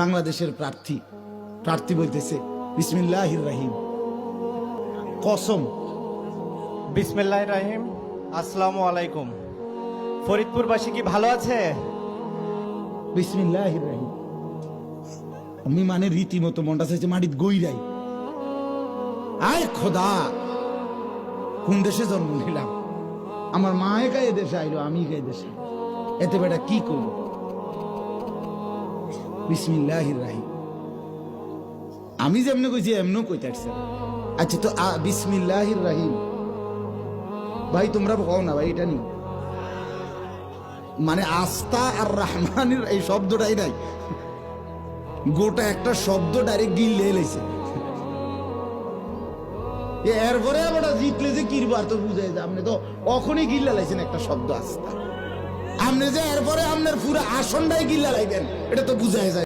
বাংলাদেশের প্রার্থী বলতেছে বিসমিল্লাহির রহিম। কসম। বিসমিল্লাহির রহিম। আসসালামু আলাইকুম। ফরিদপুরবাসী কি ভালো আছে? বিসমিল্লাহির রহিম। আমি মানে রীতিমতো মনটা চাইছে মাটিত গইরাই। আয় খোদা, কোন দেশে জন্ম নিলাম? আমার মা একা এ দেশে আইলো, আমি একা এ দেশে, এতে বেটা কি করব? বিসমিল্লাহির রহিম। আমি যেমন কইছি এমনও কইতে আসছে। আচ্ছা তো বিসমিল্লাহির রহিম ভাই তোমরা কও না ভাই, এটা নি মানে আস্তা আর রহমানের এই শব্দটাই নাই, গোটা একটা শব্দ ডাইরেক্ট গিলে এলাইছে। এরপরে আমরা জিতলে যে কিরবার তো বুঝাই যায়, আপনি তো অখনই গিল্লা লাইছেন একটা শব্দ আস্তা, আপনি যে এরপরে আপনার পুরো আসনটাই গিল্লা লাইবেন এটা তো বুঝাই যায়।